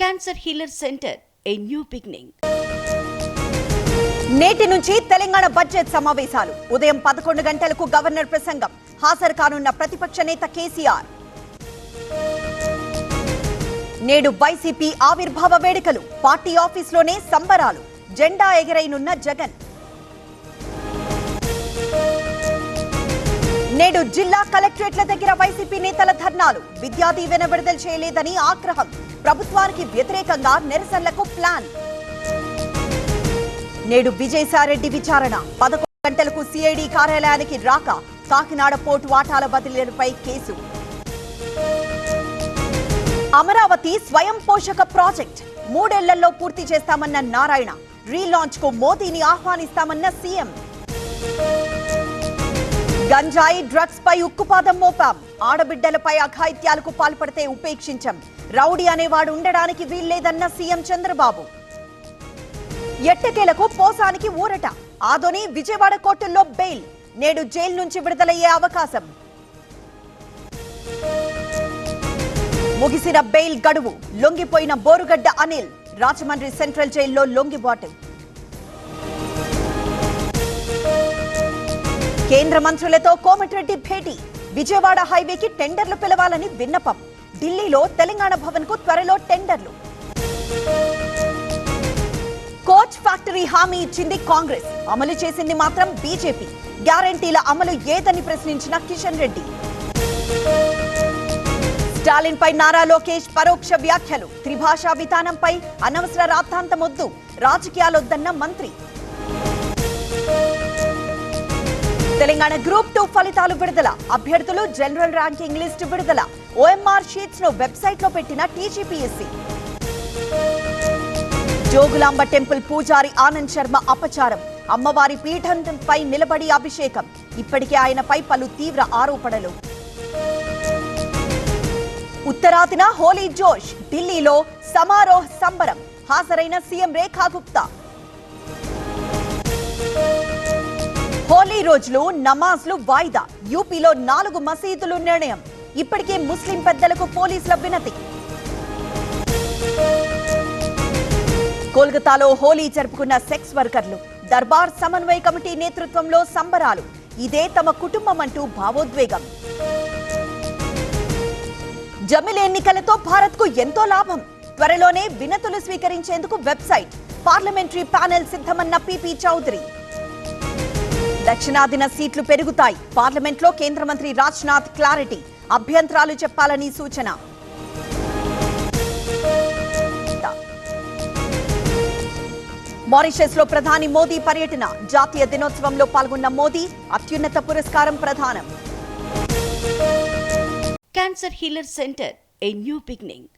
Cancer healer centre, a new beginning. నేటి నుంచి Telangana budget సమావేశాలు. ఉదయం 11 గంటలకు గవర్నర్ ప్రసంగం. హాజరు కానున్న ప్రతిపక్ష నేత కేసీఆర్. నేడు వైసీపీ ఆవిర్భావ వేడుకలు. పార్టీ ఆఫీసులోనే సంబరాలు. జెండా ఎగరైనున్న జగన్. నేడు జిల్లా కలెక్టరేట్ల దగ్గర వైసీపీ నేతల ధర్నాలు. విద్యా దీవెన విడుదల చేయలేదని ఆగ్రహం. ప్రభుత్వానికి వ్యతిరేకంగా నిరసనలకు ప్లాన్. నేడు విజయసాయిరెడ్డి విచారణ. 11 గంటలకు సిఐడి కార్యాలయానికి రాక. కాకినాడ పోర్టు వాటాల బదిలీలపై కేసు. అమరావతి స్వయం పోషక ప్రాజెక్ట్ 3 ఏళ్లలో పూర్తి చేస్తామన్న నారాయణ. రీలాంచ్ కు మోదీని ఆహ్వానిస్తామన్న సీఎం. గంజాయి డ్రగ్స్ పై ఉక్కుపాదం మోపాం. ఆడబిడ్డలపై అఘాయిత్యాలకు పాల్పడితే ఉపేక్షించాం. రౌడీ అనేవాడు ఉండడానికి వీల్లేదన్న సీఎం చంద్రబాబు. ఎట్టకేలకు పోసానికి ఊరట. ఆదోని విజయవాడ కోర్టుల్లో బెయిల్. నేడు జైలు నుంచి విడుదలయ్యే అవకాశం. ముగిసిన బెయిల్ గడువు. లొంగిపోయిన బోరుగడ్డ అనిల్. రాజమండ్రి సెంట్రల్ జైల్లో లొంగిబాటు. కేంద్ర మంత్రులతో కోమటిరెడ్డి భేటీ. విజయవాడ హైవేకి టెండర్లు పిలవాలని విన్నపం. ఢిల్లీలో తెలంగాణ భవన్ కు త్వరలో టెండర్లు. కోచ్ ఫ్యాక్టరీ హామీ ఇచ్చింది కాంగ్రెస్. అమలు చేసింది మాత్రం బీజేపీ. గ్యారంటీల అమలు ఏదని ప్రశ్నించిన కిషన్ రెడ్డి. స్టాలిన్ పై నారా లోకేష్ పరోక్ష వ్యాఖ్యలు. త్రిభాషా విధానంపై అనవసర రాద్ధాంతమొద్దు. రాజకీయాలొద్దన్న మంత్రి. తెలంగాణ గ్రూప్ 2 ఫలితాలు విడుదల. అభ్యర్థులు జనరల్ ర్యాంకింగ్ లిస్టు విడుదల. ఓఎంఆర్ షీట్స్ ను వెబ్సైట్ లో పెట్టిన టీజీపీఎస్సీ. జోగులాంబ టెంపుల్ పూజారి ఆనంద్ శర్మ అపచారం. అమ్మవారి పీఠంపై నిలబడి అభిషేకం. ఇప్పటికే ఆయనపై పలు తీవ్ర ఆరోపణలు. ఉత్తరాదిన హోలీ జోష్. ఢిల్లీలో సమారోహ సంబరం. హాజరైన సీఎం రేఖా గుప్తా. హోలీ రోజులు నమాజ్లు వాయిదా. యూపీలో 4 మసీదులు నిర్ణయం. ఇప్పటికే ముస్లిం పెద్దలకు పోలీసుల వినతి. కోల్కతాలో హోలీ జరుపుకున్న సెక్స్ వర్కర్లు. దర్బార్ సమన్వయ కమిటీ నేతృత్వంలో సంబరాలు. ఇదే తమ కుటుంబం అంటూ భావోద్వేగం. జమిలి ఎన్నికలతో భారత్ కు ఎంతో లాభం. త్వరలోనే వినతులు స్వీకరించేందుకు వెబ్సైట్, పార్లమెంటరీ ప్యానెల్ సిద్ధమన్న పీపీ చౌదరి. దక్షిణాదిన సీట్లు పెరుగుతాయి. పార్లమెంట్లో కేంద్ర మంత్రి రాజ్నాథ్ క్లారిటీ. అభ్యంతరాలు చెప్పాలని సూచన. మారిషస్ లో ప్రధాని మోదీ పర్యటన. జాతీయ దినోత్సవంలో పాల్గొన్న మోదీ. అత్యున్నత పురస్కారం ప్రదానం. Cancer healer centre, a new beginning.